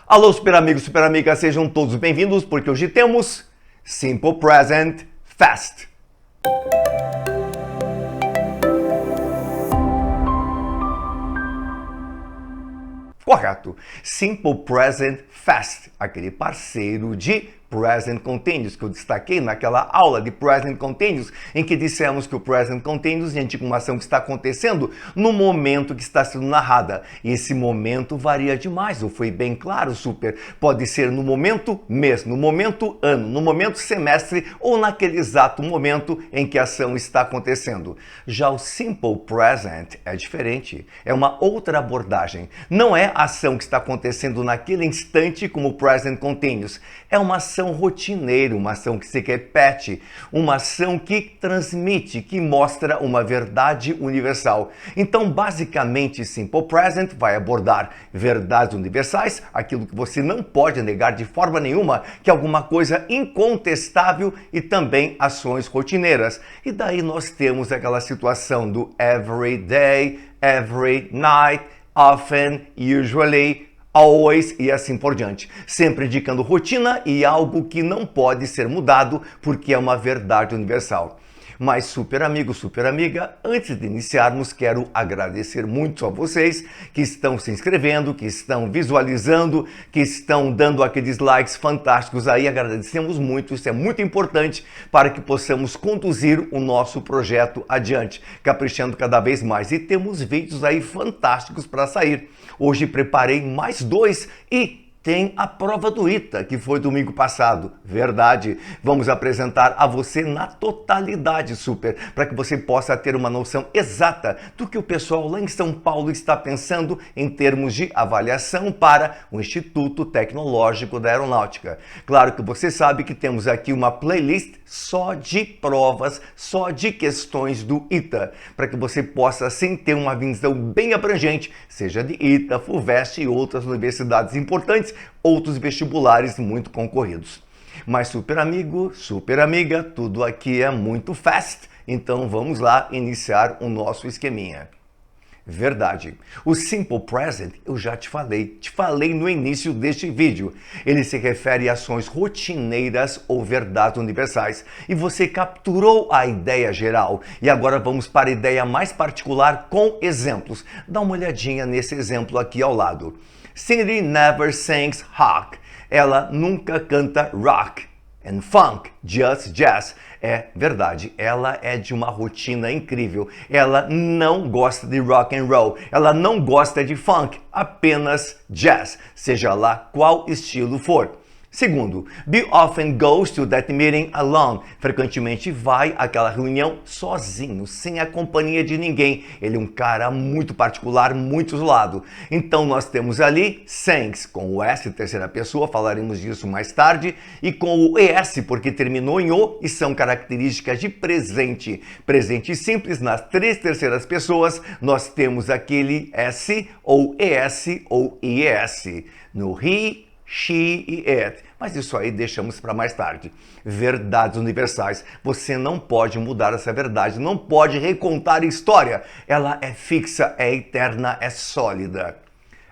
Alô, super amigos, super amigas, sejam todos bem-vindos, porque hoje temos Simple Present Fast. Correto. Simple Present Fast, aquele parceiro de Present Continuous que eu destaquei naquela aula de Present Continuous, em que dissemos que o Present Continuous indica uma ação que está acontecendo no momento que está sendo narrada. E esse momento varia demais, ou foi bem claro, super. Pode ser no momento mês, no momento ano, no momento semestre ou naquele exato momento em que a ação está acontecendo. Já o Simple Present é diferente, é uma outra abordagem. Não é a ação que está acontecendo naquele instante como o Present Continuous, é uma ação rotineira, uma ação que se repete, uma ação que transmite, que mostra uma verdade universal. Então, basicamente, Simple Present vai abordar verdades universais, aquilo que você não pode negar de forma nenhuma, que é alguma coisa incontestável, e também ações rotineiras. E daí nós temos aquela situação do every day, every night, often, usually, always e assim por diante, sempre indicando rotina e algo que não pode ser mudado porque é uma verdade universal. Mas super amigo, super amiga, antes de iniciarmos, quero agradecer muito a vocês que estão se inscrevendo, que estão visualizando, que estão dando aqueles likes fantásticos aí. Agradecemos muito, isso é muito importante para que possamos conduzir o nosso projeto adiante, caprichando cada vez mais. E temos vídeos aí fantásticos para sair. Hoje preparei mais 2 e tem a prova do ITA, que foi domingo passado. Verdade. Vamos apresentar a você na totalidade, super, para que você possa ter uma noção exata do que o pessoal lá em São Paulo está pensando em termos de avaliação para o Instituto Tecnológico da Aeronáutica. Claro que você sabe que temos aqui uma playlist só de provas, só de questões do ITA, para que você possa assim ter uma visão bem abrangente, seja de ITA, FUVEST e outras universidades importantes, outros vestibulares muito concorridos. Mas super amigo, super amiga, tudo aqui é muito fast, então vamos lá iniciar o nosso esqueminha. Verdade. O Simple Present eu já te falei no início deste vídeo. Ele se refere a ações rotineiras ou verdades universais. E você capturou a ideia geral. E agora vamos para a ideia mais particular com exemplos. Dá uma olhadinha nesse exemplo aqui ao lado. Cindy never sings rock. Ela nunca canta rock. And funk, just jazz. É verdade, ela é de uma rotina incrível. Ela não gosta de rock and roll, ela não gosta de funk, apenas jazz, seja lá qual estilo for. Segundo, Bill often goes to that meeting alone. Frequentemente vai àquela reunião sozinho, sem a companhia de ninguém. Ele é um cara muito particular, muito isolado. Então nós temos ali sings, com o S, terceira pessoa, falaremos disso mais tarde, e com o ES, porque terminou em O, e são características de presente. Presente simples, nas 3 terceiras pessoas, nós temos aquele S, ou ES, ou IES. No he, she e it. Mas isso aí deixamos para mais tarde. Verdades universais. Você não pode mudar essa verdade, não pode recontar a história. Ela é fixa, é eterna, é sólida.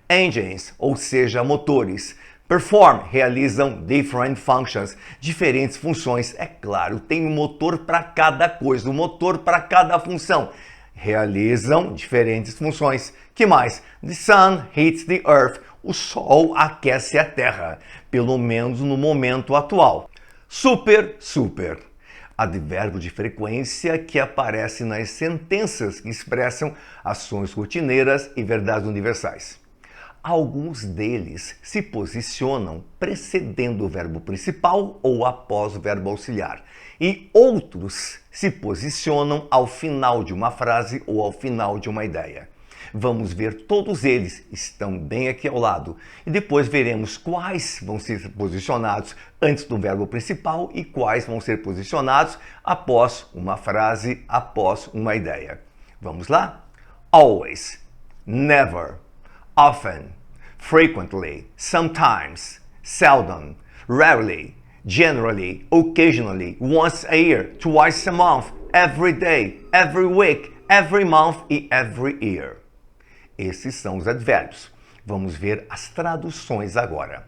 Engines, ou seja, motores. Perform, realizam different functions, diferentes funções. É claro, tem um motor para cada coisa, um motor para cada função. Realizam diferentes funções. Que mais? The sun heats the earth. O Sol aquece a Terra, pelo menos no momento atual. Super, super. Advérbio de frequência que aparece nas sentenças que expressam ações rotineiras e verdades universais. Alguns deles se posicionam precedendo o verbo principal ou após o verbo auxiliar, e outros se posicionam ao final de uma frase ou ao final de uma ideia. Vamos ver todos eles, estão bem aqui ao lado. E depois veremos quais vão ser posicionados antes do verbo principal e quais vão ser posicionados após uma frase, após uma ideia. Vamos lá? Always, never, often, frequently, sometimes, seldom, rarely, generally, occasionally, once a year, twice a month, every day, every week, every month e every year. Esses são os advérbios. Vamos ver as traduções agora.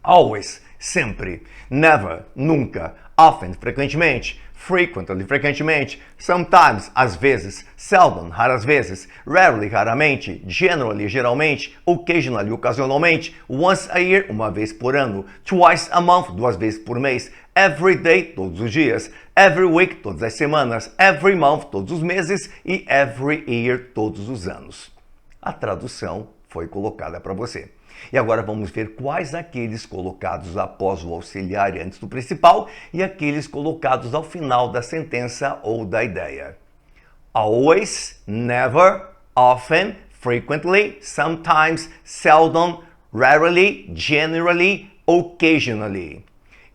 Always, sempre. Never, nunca. Often, frequentemente. Frequently, frequentemente. Sometimes, às vezes. Seldom, raras vezes. Rarely, raramente. Generally, geralmente. Occasionally, ocasionalmente. Once a year, uma vez por ano. Twice a month, duas vezes por mês. Every day, todos os dias. Every week, todas as semanas. Every month, todos os meses. E every year, todos os anos. A tradução foi colocada para você. E agora vamos ver quais aqueles colocados após o auxiliar e antes do principal e aqueles colocados ao final da sentença ou da ideia. Always, never, often, frequently, sometimes, seldom, rarely, generally, occasionally.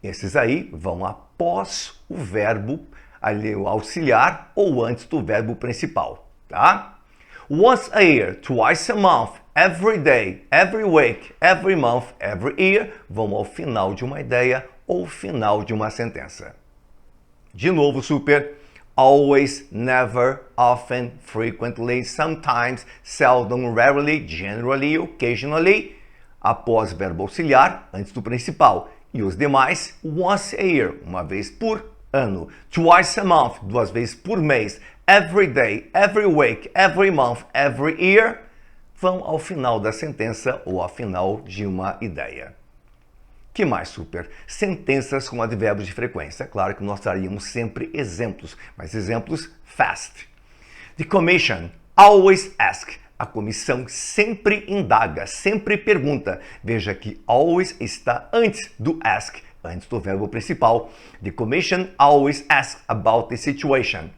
Esses aí vão após o verbo ali, o auxiliar ou antes do verbo principal, tá? Once a year, twice a month, every day, every week, every month, every year, vão ao final de uma ideia ou final de uma sentença. De novo, super. Always, never, often, frequently, sometimes, seldom, rarely, generally, occasionally, após verbo auxiliar, antes do principal. E os demais, once a year, uma vez por ano. Twice a month, duas vezes por mês. Every day, every week, every month, every year, vão ao final da sentença ou ao final de uma ideia. Que mais, super? Sentenças com advérbios de frequência. Claro que nós traríamos sempre exemplos, mas exemplos fast. The commission always asks. A comissão sempre indaga, sempre pergunta. Veja que always está antes do ask, antes do verbo principal. The commission always asks about the situation.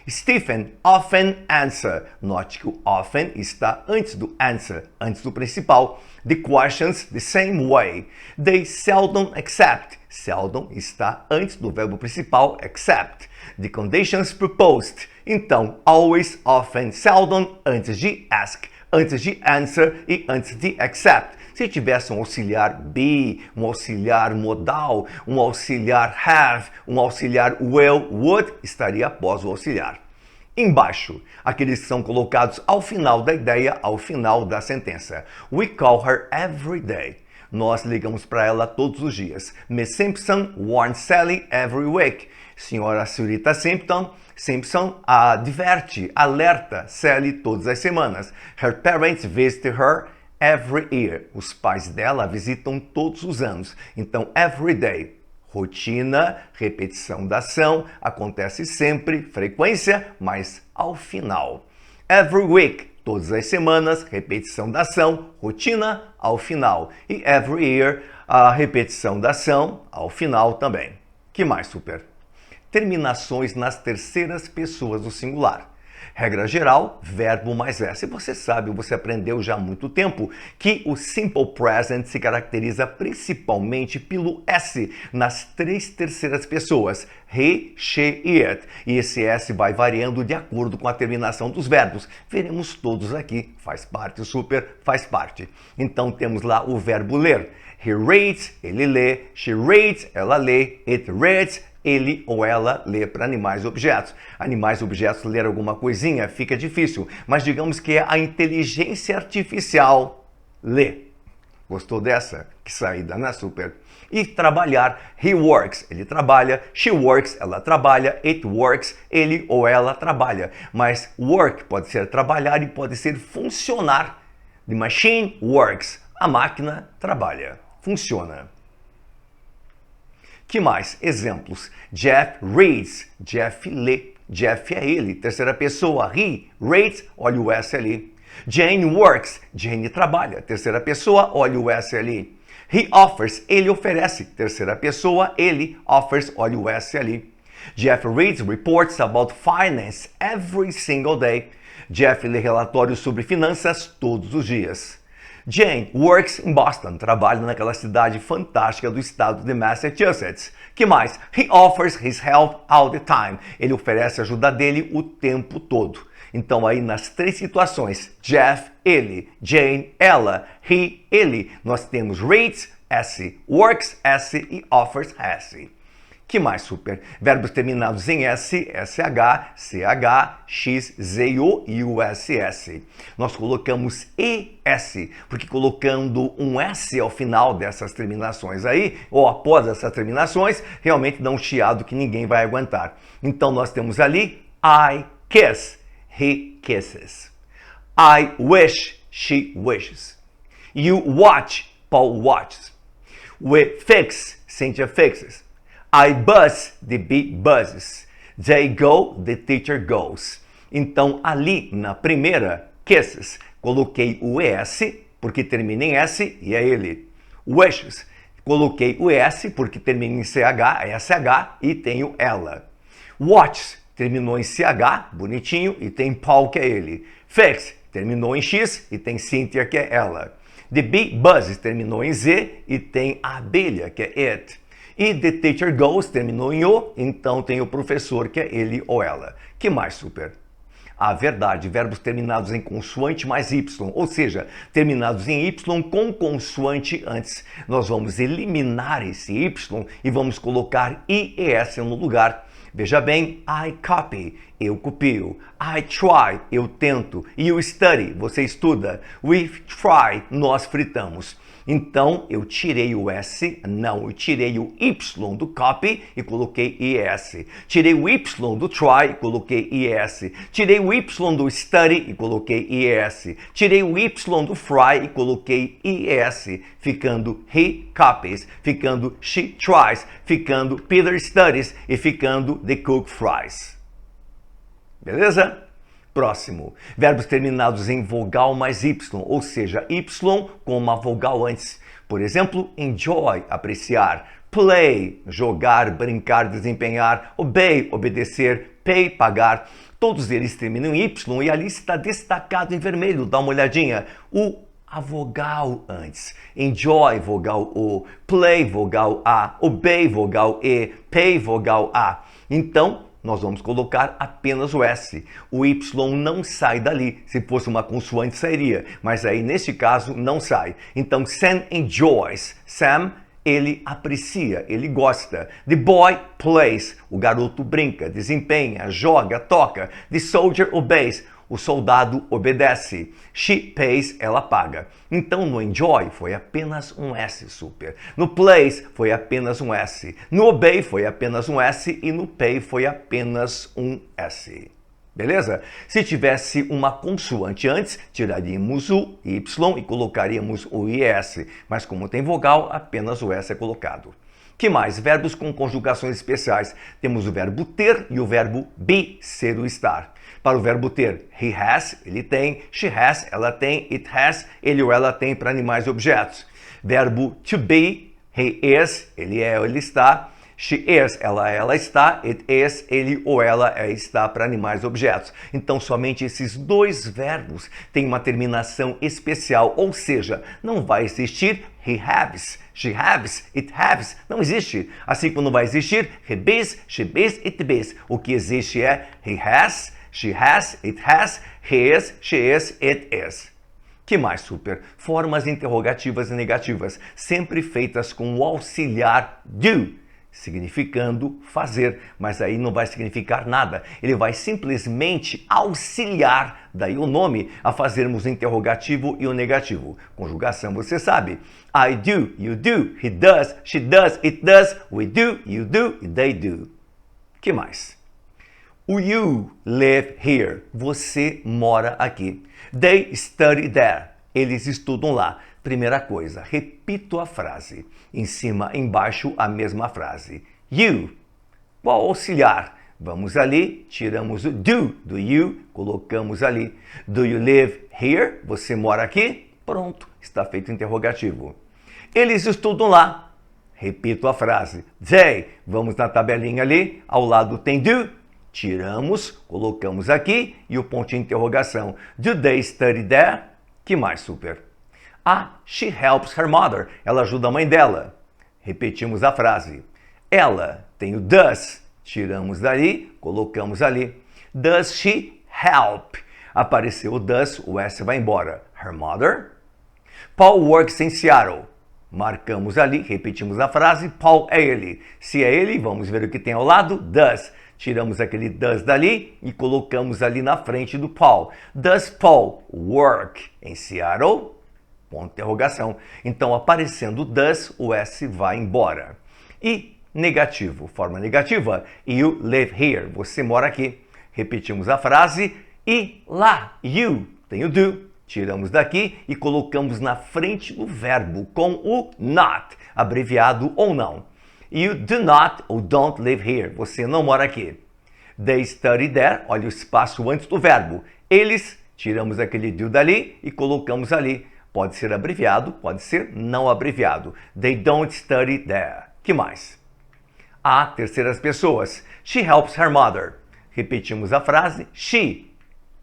Stephen often answer. Note que o often está antes do answer, antes do principal. The questions the same way. They seldom accept. Seldom está antes do verbo principal accept. The conditions proposed. Então, always, often, seldom, antes de ask, antes de answer e antes de accept. Se tivesse um auxiliar be, um auxiliar modal, um auxiliar have, um auxiliar will, would, estaria após o auxiliar. Embaixo, aqueles que são colocados ao final da ideia, ao final da sentença. We call her every day. Nós ligamos para ela todos os dias. Miss Simpson warns Sally every week. Senhorita Simpson adverte, alerta Sally todas as semanas. Her parents visit her every year. Os pais dela a visitam todos os anos. Então, every day. Rotina, repetição da ação, acontece sempre, frequência, mas ao final. Every week, todas as semanas, repetição da ação, rotina, ao final. E every year, a repetição da ação, ao final também. Que mais, super? Terminações nas terceiras pessoas do singular. Regra geral, verbo mais S. Você sabe, você aprendeu já há muito tempo que o Simple Present se caracteriza principalmente pelo S nas três terceiras pessoas. He, she e it. E esse S vai variando de acordo com a terminação dos verbos. Veremos todos aqui. Faz parte, super, faz parte. Então temos lá o verbo ler. He reads, ele lê. She reads, ela lê. It reads, ele ou ela lê para animais e objetos. Animais e objetos ler alguma coisinha fica difícil, mas digamos que é a inteligência artificial lê. Gostou dessa? Que saída, né, super? E trabalhar, he works, ele trabalha, she works, ela trabalha, it works, ele ou ela trabalha. Mas work pode ser trabalhar e pode ser funcionar. The machine works, a máquina trabalha, funciona. Que mais? Exemplos. Jeff reads. Jeff lê. Jeff é ele. Terceira pessoa. He reads. Olha o S ali. Jane works. Jane trabalha. Terceira pessoa. Olha o S ali. He offers. Ele oferece. Terceira pessoa. Ele offers. Olha o S ali. Jeff reads reports about finance every single day. Jeff lê relatórios sobre finanças todos os dias. Jane works in Boston, trabalha naquela cidade fantástica do estado de Massachusetts. Que mais? He offers his help all the time. Ele oferece a ajuda dele o tempo todo. Então aí nas três situações, Jeff, ele, Jane, ela, he, ele, nós temos reads, S, works, S e offers, S. Que mais, super? Verbos terminados em S, SH, CH, X, ZO e USS. Nós colocamos ES, porque colocando um S ao final dessas terminações aí, ou após essas terminações, realmente dá um chiado que ninguém vai aguentar. Então nós temos ali I kiss, he kisses. I wish, she wishes. You watch, Paul watches. We fix, Cynthia fixes. I buzz, the bee buzzes. They go, the teacher goes. Então, ali na primeira, kisses, coloquei o ES, porque termina em S e é ele. Wishes, coloquei o ES, porque termina em CH, é SH, e tenho ela. Watches, terminou em CH, bonitinho, e tem Paul, que é ele. Fix, terminou em X, e tem Cynthia, que é ela. The bee buzzes, terminou em Z, e tem a abelha, que é it. E the teacher goes, terminou em O, então tem o professor, que é ele ou ela. Que mais, super? A verdade, verbos terminados em consoante mais Y, ou seja, terminados em Y com consoante antes. Nós vamos eliminar esse Y e vamos colocar IES no lugar. Veja bem, I copy, eu copio. I try, eu tento. You study, você estuda. We fry, nós fritamos. Então, eu tirei o S, não, eu tirei o Y do copy e coloquei IS. Tirei o Y do try e coloquei IS. Tirei o Y do study e coloquei IS. Tirei o Y do fry e coloquei IS, ficando he copies, ficando she tries, ficando Peter studies e ficando the cook fries. Beleza? Próximo, verbos terminados em vogal mais Y, ou seja, Y com uma vogal antes. Por exemplo, enjoy, apreciar, play, jogar, brincar, desempenhar, obey, obedecer, pay, pagar. Todos eles terminam em Y e ali está destacado em vermelho, dá uma olhadinha. A vogal antes. Enjoy, vogal O, play, vogal A, obey, vogal E, pay, vogal A. Então, nós vamos colocar apenas o S. O Y não sai dali. Se fosse uma consoante, sairia. Mas aí, neste caso, não sai. Então, Sam enjoys. Sam, ele aprecia, ele gosta. The boy plays. O garoto brinca, desempenha, joga, toca. The soldier obeys. O soldado obedece. She pays, ela paga. Então no enjoy foi apenas um S, super. No plays foi apenas um S. No obey foi apenas um S. E no pay foi apenas um S. Beleza? Se tivesse uma consoante antes, tiraríamos o Y e colocaríamos o IS. Mas como tem vogal, apenas o S é colocado. Que mais? Verbos com conjugações especiais. Temos o verbo ter e o verbo be, ser ou estar. Para o verbo ter, he has, ele tem, she has, ela tem, it has, ele ou ela tem para animais e objetos. Verbo to be, he is, ele é ou ele está, she is, ela está, it is, ele ou ela está para animais e objetos. Então somente esses dois verbos têm uma terminação especial, ou seja, não vai existir he has, she has, it has, não existe. Assim como não vai existir he bees, she bees, it bees. O que existe é he has, she has, it has, he is, she is, it is. Que mais, super? Formas interrogativas e negativas, sempre feitas com o auxiliar do, significando fazer, mas aí não vai significar nada. Ele vai simplesmente auxiliar, daí o nome, a fazermos o interrogativo e o negativo. Conjugação, você sabe. I do, you do, he does, she does, it does, we do, you do, they do. Que mais? O you live here. Você mora aqui. They study there. Eles estudam lá. Primeira coisa, repito a frase. Em cima, embaixo, a mesma frase. You. Qual auxiliar? Vamos ali, tiramos o do you, colocamos ali. Do you live here? Você mora aqui? Pronto, está feito o interrogativo. Eles estudam lá. Repito a frase. They. Vamos na tabelinha ali, ao lado tem do. Tiramos, colocamos aqui e o pontinho de interrogação. Do they study there? Que mais, super? She helps her mother. Ela ajuda a mãe dela. Repetimos a frase. Ela tem o does. Tiramos dali, colocamos ali. Does she help? Apareceu o does, o S vai embora. Her mother. Paul works in Seattle. Marcamos ali, repetimos a frase, Paul é ele. Se é ele, vamos ver o que tem ao lado, does. Tiramos aquele does dali e colocamos ali na frente do Paul. Does Paul work in Seattle? Ponto de interrogação. Então, aparecendo does, o S vai embora. E negativo, forma negativa, you live here, você mora aqui. Repetimos a frase, e lá, you, tem o do. Tiramos daqui e colocamos na frente do verbo com o not, abreviado ou não. You do not ou don't live here. Você não mora aqui. They study there. Olha o espaço antes do verbo. Eles, tiramos aquele do dali e colocamos ali. Pode ser abreviado, pode ser não abreviado. They don't study there. Que mais? A, terceiras pessoas. She helps her mother. Repetimos a frase. She.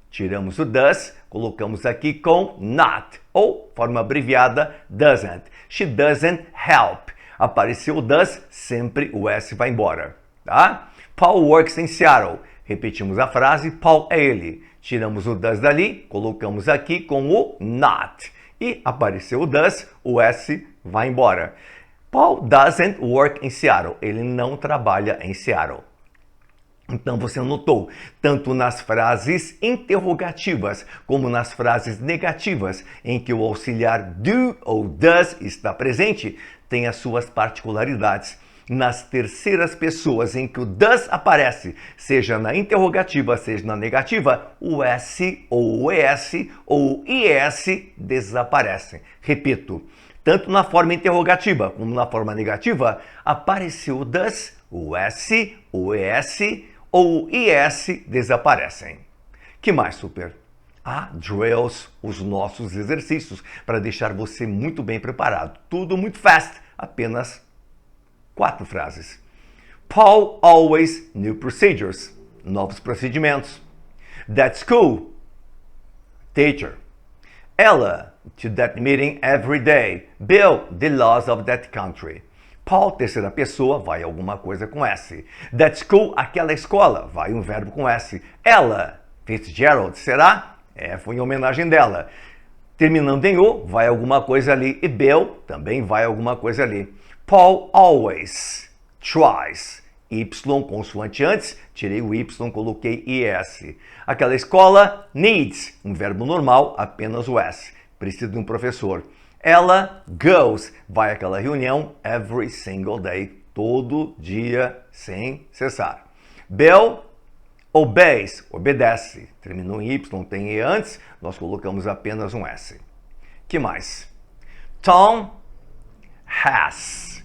Tiramos o does, colocamos aqui com not, ou, forma abreviada, doesn't. She doesn't help. Apareceu o does, sempre o S vai embora, tá? Paul works in Seattle. Repetimos a frase, Paul é ele. Tiramos o does dali, colocamos aqui com o not. E apareceu o does, o S vai embora. Paul doesn't work in Seattle. Ele não trabalha em Seattle. Então você notou, tanto nas frases interrogativas como nas frases negativas, em que o auxiliar do ou does está presente, tem as suas particularidades. Nas terceiras pessoas em que o does aparece, seja na interrogativa, seja na negativa, o S ou o ES ou o IS desaparecem. Repito, tanto na forma interrogativa como na forma negativa, apareceu o does, o S, o ES ou IS desaparecem. Que mais, super? Drills, os nossos exercícios, para deixar você muito bem preparado. Tudo muito fast, apenas 4 frases. Paul always new procedures, novos procedimentos. That school, teacher. Ella, to that meeting every day. Bill, the laws of that country. Paul, terceira pessoa, vai alguma coisa com S. That school, aquela escola, vai um verbo com S. Ella, Fitzgerald, será? Foi em homenagem dela. Terminando em O, vai alguma coisa ali. E Bill, também vai alguma coisa ali. Paul always tries. Y, consoante antes, tirei o Y, coloquei IS. Aquela escola, needs, um verbo normal, apenas o S. Precisa de um professor. Ela goes, vai àquela reunião every single day, todo dia, sem cessar. Bill obeys, obedece. Terminou em Y, tem E antes, nós colocamos apenas um S. Que mais? Tom has.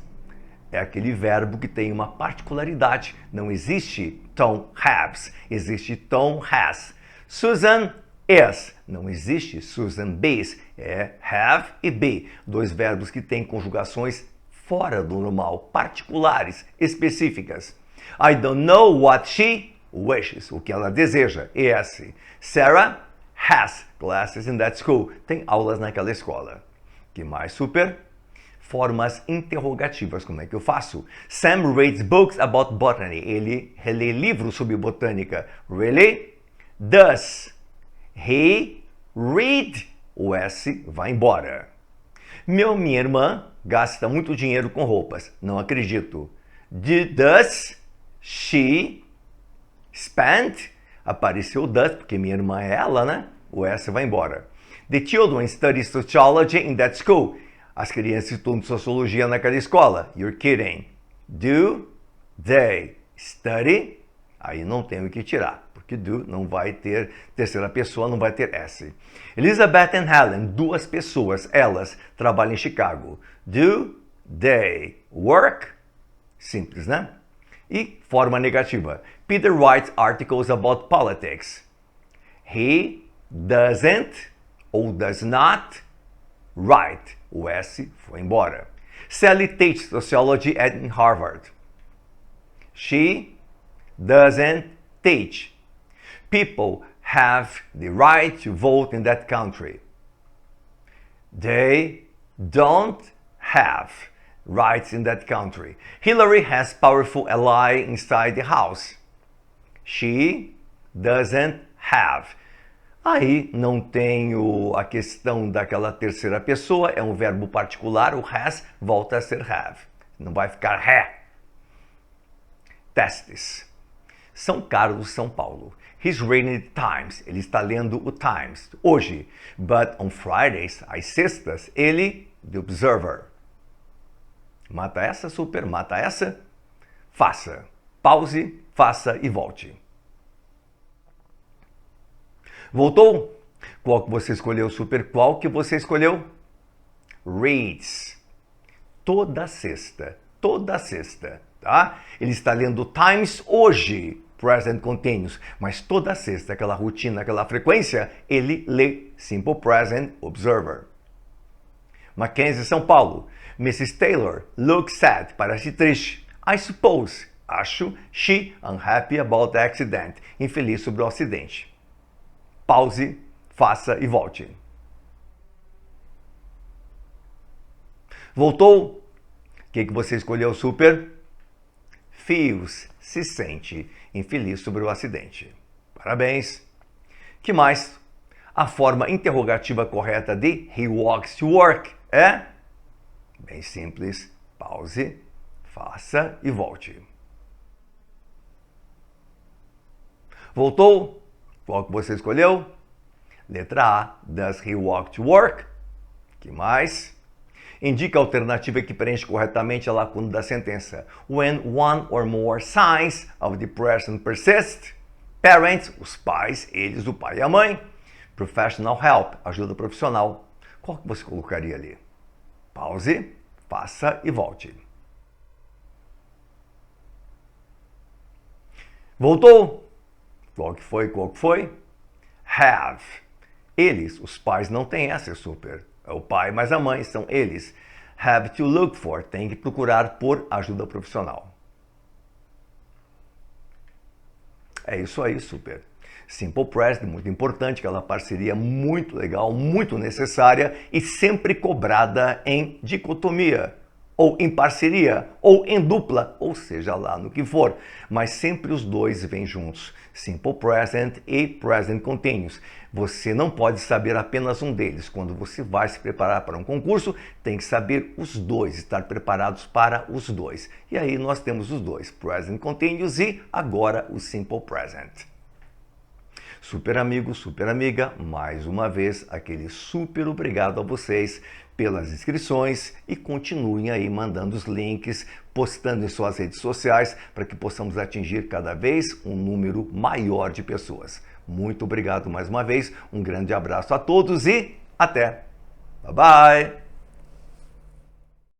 É aquele verbo que tem uma particularidade. Não existe Tom has, existe Tom has. Susan is. Não existe Susan B's. É have e be. 2 verbos que têm conjugações fora do normal, particulares, específicas. I don't know what she wishes. O que ela deseja. ES. Sarah has classes in that school. Tem aulas naquela escola. Que mais, super? Formas interrogativas. Como é que eu faço? Sam reads books about botany. Ele relê livros sobre botânica. Really? Does he read? O S vai embora. Minha irmã gasta muito dinheiro com roupas. Não acredito. Does she spend? Apareceu does, porque minha irmã é ela, né? O S vai embora. The children study sociology in that school. As crianças estudam sociologia naquela escola. You're kidding. Do they study? Aí não tem o que tirar, porque do não vai ter terceira pessoa, não vai ter S. Elizabeth and Helen, 2 pessoas, elas trabalham em Chicago. Do they work? Simples, né? E forma negativa. Peter writes articles about politics. He doesn't ou does not write. O S foi embora. Sally teaches sociology at Harvard. She doesn't teach. People have the right to vote in that country. They don't have rights in that country. Hillary has powerful ally inside the house. She doesn't have. Aí não tenho a questão daquela terceira pessoa, é um verbo particular, o has volta a ser have. Não vai ficar ha. Testes. São Carlos, São Paulo. He's reading the Times. Ele está lendo o Times hoje. But on Fridays, às sextas, ele, The Observer. Mata essa, super, mata essa. Faça. Pause, faça e volte. Voltou? Qual que você escolheu, super? Qual que você escolheu? Reads. Toda sexta, tá? Ele está lendo Times hoje, present continuous, mas toda sexta, aquela rotina, aquela frequência, ele lê simple present observer. Mackenzie, São Paulo. Mrs. Taylor looks sad, parece triste. I suppose, acho, she unhappy about the accident, infeliz sobre o acidente. Pause, faça e volte. Voltou? O que você escolheu, super? Feels, se sente infeliz sobre o acidente. Parabéns. Que mais? A forma interrogativa correta de he walks to work é? Bem simples. Pause, faça e volte. Voltou? Qual que você escolheu? Letra A. Does he walk to work? Que mais? Indica a alternativa que preenche corretamente a lacuna da sentença. When one or more signs of depression persist. Parents, os pais, eles, o pai e a mãe. Professional help, ajuda profissional. Qual que você colocaria ali? Pause, faça e volte. Voltou? Qual que foi? Qual que foi? Have. Eles, os pais, não têm essa, super. É o pai, mas a mãe, são eles. Have to look for, tem que procurar por ajuda profissional. É isso aí, super. Simple Present, muito importante, aquela parceria muito legal, muito necessária e sempre cobrada em dicotomia, ou em parceria, ou em dupla, ou seja lá no que for, mas sempre os dois vêm juntos, Simple Present e Present Continuous. Você não pode saber apenas um deles. Quando você vai se preparar para um concurso, tem que saber os dois, estar preparados para os dois. E aí nós temos os dois, Present Continuous e agora o Simple Present. Super amigo, super amiga, mais uma vez, aquele super obrigado a vocês pelas inscrições e continuem aí mandando os links, postando em suas redes sociais para que possamos atingir cada vez um número maior de pessoas. Muito obrigado mais uma vez, um grande abraço a todos e até! Bye bye!